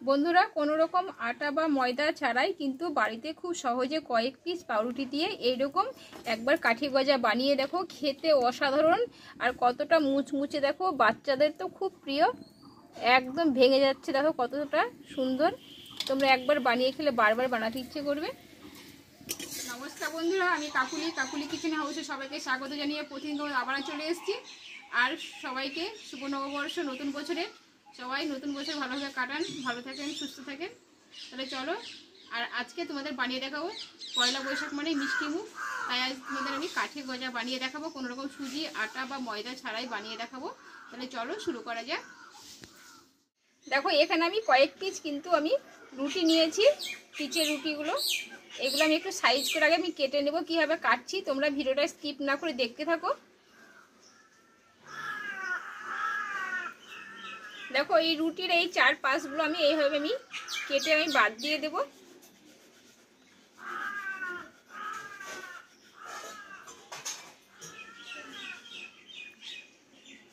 বন্ধুরা কোনো রকম আটা বা ময়দা ছাড়াই কিন্তু বাড়িতে খুব সহজে কয়েক পিস পাউরুটি দিয়ে এইরকম একবার কাঠি গজা বানিয়ে দেখো, খেতে অসাধারণ আর কতটা মুচমুচে। দেখো বাচ্চাদের তো খুব প্রিয়, একদম ভেঙে যাচ্ছে। দেখো কতটা সুন্দর, তোমরা একবার বানিয়ে খেলে বারবার বানাতে ইচ্ছে করবে। নমস্কার বন্ধুরা, আমি কাকুলি কিচেন হাউসে সবাইকে স্বাগত জানিয়ে প্রতিদিন আবার চলে এসেছি। আর সবাইকে শুভ নববর্ষ, নতুন বছরে সবাই নতুন বছর ভালোভাবে কাটান, ভালো থাকেন, সুস্থ থাকেন। তাহলে চলো, আর আজকে তোমাদের বানিয়ে দেখাবো পয়লা বৈশাখ মানে মিষ্টি মুখ। তাই আজ তোমাদের আমি কাঠি গজা বানিয়ে দেখাবো, কোনো রকম সুজি, আটা বা ময়দা ছাড়াই বানিয়ে দেখাবো। তাহলে চলো শুরু করা যাক। দেখো এখানে আমি কয়েক পিস কিন্তু আমি রুটি নিয়েছি, পিচের রুটিগুলো। এগুলো আমি একটু সাইজ করে আগে আমি কেটে নেব। কীভাবে কাটছি তোমরা ভিডিওটা স্কিপ না করে দেখতে থাকো। দেখো এই রুটির এই চার পাশগুলো আমি এইভাবে আমি কেটে আমি বাদ দিয়ে দেব।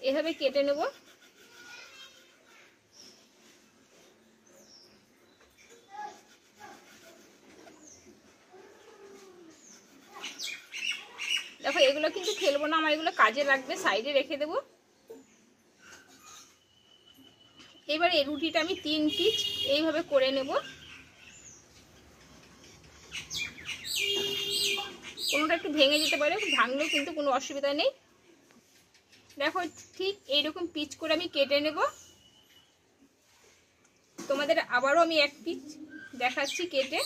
এভাবে কেটে নেব। দেখো এগুলো কিন্তু ফেলবো না, আমার এগুলো কাজে লাগবে, সাইডে রেখে দেব। এবার এই রুটিটা আমি 3 পিস এইভাবে করে নেব। কোনোটা একটু ভেঙে যেতে পারে, ভাঙলেও কিন্তু কোনো অসুবিধা নেই। দেখো ঠিক এইরকম পিচ করে আমি কেটে নেব। তোমাদের আবারও আমি এক পিস দেখাচ্ছি কেটে।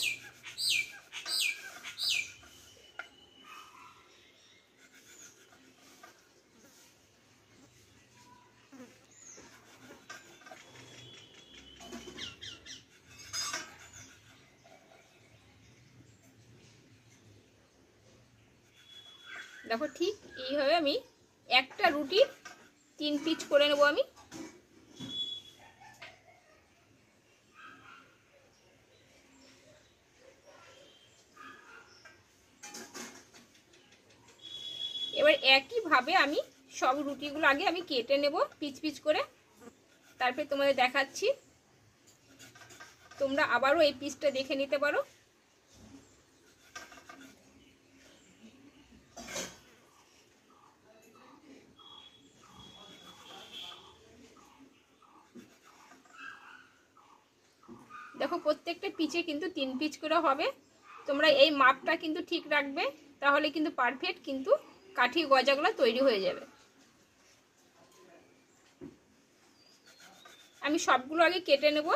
দেখো ঠিক এইভাবে আমি একটা রুটি 3 পিস করে নেব আমি। এবার একইভাবে আমি সব রুটিগুলো আগে আমি কেটে নেব পিচ পিচ করে, তারপরে তোমাদের দেখাচ্ছি। তোমরা আবারও এই পিসটা দেখে নিতে পারো। দেখো প্রত্যেকটা পিচে কিন্তু 3 পিচ করে হবে। তোমরা এই মাপটা কিন্তু ঠিক রাখবে, তাহলে কিন্তু পারফেক্ট কিন্তু কাঠি গজাগুলো তৈরি হয়ে যাবে। আমি সবগুলো আগে কেটে নেব।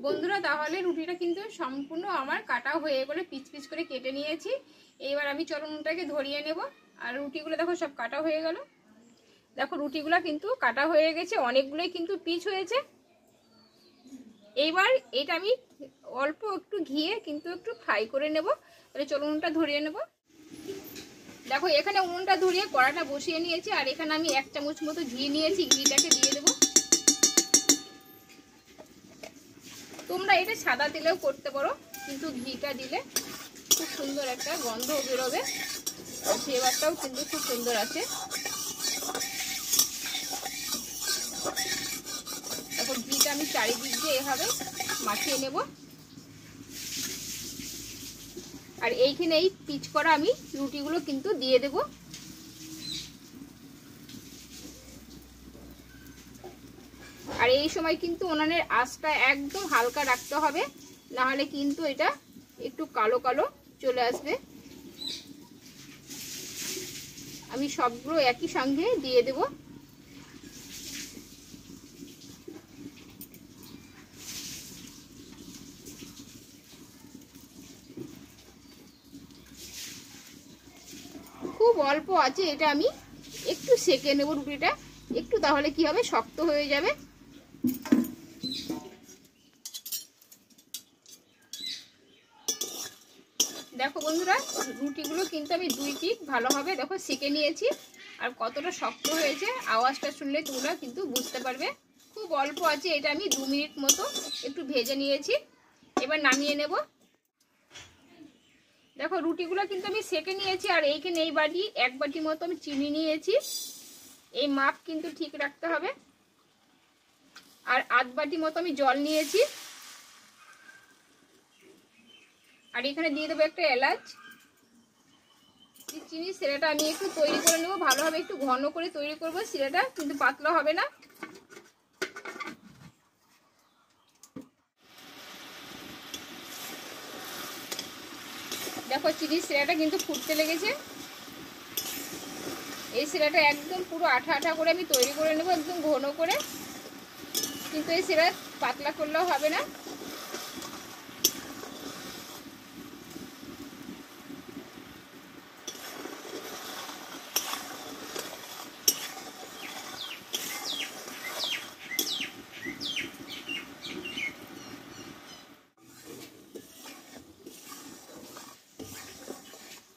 বন্ধুরা তাহলে রুটিটা কিন্তু সম্পূর্ণ আমার কাটা হয়ে গেলে পিচ পিচ করে কেটে নিয়েছি। এইবার আমি চলনটাকে ধরিয়ে নেব। আর রুটিগুলো দেখো সব কাটা হয়ে গেল। দেখো রুটিগুলো কিন্তু কাটা হয়ে গেছে, অনেকগুলোই কিন্তু পিচ হয়েছে। এইবার এটা আমি অল্প একটু ঘিয়ে কিন্তু একটু ফ্রাই করে নেব। তাহলে চলনটা ধরিয়ে নেব। দেখো এখানে উনুনটা ধরিয়ে কড়াটা বসিয়ে নিয়েছি, আর এখানে আমি 1 চামচ মতো ঘি নিয়েছি, ঘিটাকে দিয়ে দেব। তোমরা এটা সাদা তেলেও করতে পারো, কিন্তু ঘিটা দিলে খুব সুন্দর একটা গন্ধ বেরোবে, আর ফ্লেভারটাও কিন্তু খুব সুন্দর আছে। এখন ঘিটা আমি চারিদিক দিয়ে এভাবে মাখিয়ে নেব। আর এইখানে এই পিচ করা আমি রুটিগুলো কিন্তু দিয়ে দেব। আর এই সময় কিন্তু উনানের আঁচটা একদম হালকা রাখতে হবে, না হলে কিন্তু এটা একটু কালো কালো চলে আসবে। আমি সবগুলো একই সঙ্গে দিয়ে দেব। খুব অল্প আছে, এটা আমি একটু সেকে নেব রুটিটা একটু, তাহলে কি হবে শক্ত হয়ে যাবে। দেখো বন্ধুরা রুটিগুলো কিন্তু আমি 2 পিস ভালোভাবে দেখো সেকে নিয়েছি, আর কতটা শক্ত হয়েছে আওয়াজটা শুনলে তোমরা কিন্তু বুঝতে পারবে। খুব অল্প আছে, এটা আমি 2 মিনিট মতো একটু ভেজে নিয়েছি। এবার নামিয়ে নেব। দেখো রুটিগুলো কিন্তু আমি সেকে নিয়েছি, আর এইখানে এই বাটি 1 বাটি মতো আমি চিনি নিয়েছি। এই মাপ কিন্তু ঠিক রাখতে হবে। আর আধ বাটি মতো আমি জল নিয়েছি। আর এখানে দিয়ে দেবো একটা এলাচ। চিনি শিরাটা আমি একটু তৈরি করে নেবো, ভালোভাবে একটু ঘন করে তৈরি করব শিরাটা, কিন্তু পাতলা হবে না। দেখো চিনির শিরাটা কিন্তু ফুটতে লেগেছে। এই শিরাটা একদম পুরো আঠা আঠা করে আমি তৈরি করে নেব, একদম ঘন করে, কিন্তু এই শিরা পাতলা করলেও হবে না।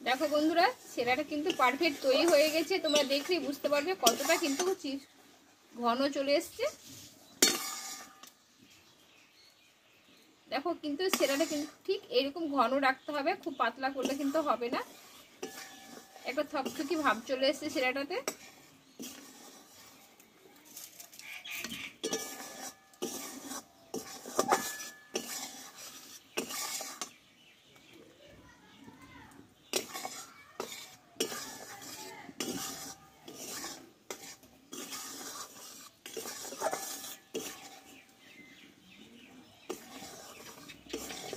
দেখো বন্ধুরা, শিরাটা কিন্তু পারফেক্ট তৈরি হয়ে গেছে। তোমরা দেখলেই বুঝতে পারবে কতটা কিন্তু ঘন চলে এসছে। দেখো কিন্তু শিরাটা কিন্তু ঠিক এরকম ঘন রাখতে হবে, খুব পাতলা করলে কিন্তু হবে না। একটা থকথকি ভাব চলে এসছে শিরাটাতে।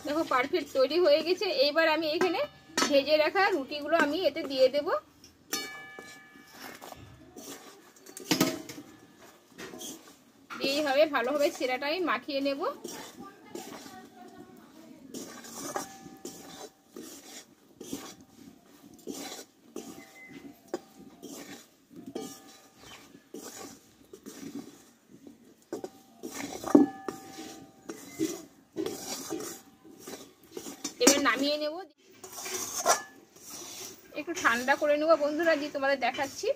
দেখো পারফেক্ট তৈরি হয়ে গেছে। এইবার আমি এখানে ভেজে রাখা রুটিগুলো আমি এতে দিয়ে দেব। এইভাবে ভালোভাবে শিরাটা আমি মাখিয়ে নেব। এবার নামিয়ে নেব, একটু ঠান্ডা করে নেব বন্ধুরা, দিয়ে তোমাদের দেখাচ্ছি।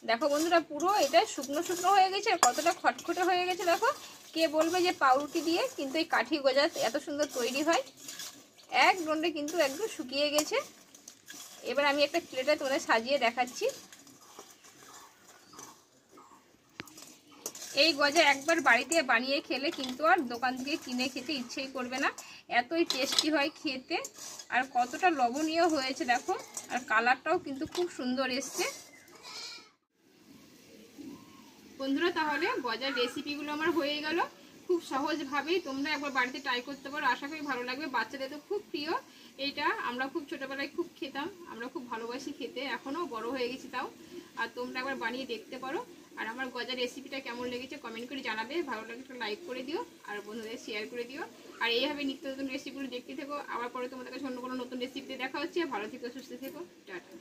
দেখো বন্ধুরা, পুরো এটা শুকনো শুকনো হয়ে গেছে আর কতটা খটখটে হয়ে গেছে। দেখো, কে বলবে যে পাউরুটি দিয়ে কিন্তু এই কাঠি গজা এত সুন্দর তৈরি হয়। এক দণ্ডে কিন্তু একদম শুকিয়ে গেছে। এবার আমি একটা প্লেটে তোমাদের সাজিয়ে দেখাচ্ছি। এই গজা একবার বাড়িতে বানিয়ে খেলে কিন্তু আর দোকান থেকে কিনে খেতে ইচ্ছেই করবে না, এতই টেস্টি হয় খেতে। আর কতটা লবণীয় হয়েছে দেখো, আর কালারটাও কিন্তু খুব সুন্দর এসছে। বন্ধুরা, তাহলে গজার রেসিপিগুলো আমার হয়ে গেল। খুব সহজভাবেই তোমরা একবার বাড়িতে ট্রাই করতে পারো, আশা করি ভালো লাগবে। বাচ্চাদের তো খুব প্রিয় এইটা, আমরা খুব ছোটোবেলায় খুব খেতাম, আমরা খুব ভালোবাসি খেতে, এখনও বড় হয়ে গেছি তাও। আর তোমরা একবার বানিয়ে দেখতে পারো। আর আমার গজার রেসিপিটা কেমন লেগেছে কমেন্ট করে জানাবে, ভালো লাগলে একটা লাইক করে দিও আর বন্ধুদের শেয়ার করে দিও। আর এইভাবে নিত্য নতুন রেসিপিগুলো দেখতে থেকো। আবার পরে তোমাদের কাছে অন্য কোনো নতুন রেসিপিতে দেখা হচ্ছে। ভালো থেকো, সুস্থ থেকো, টাটা।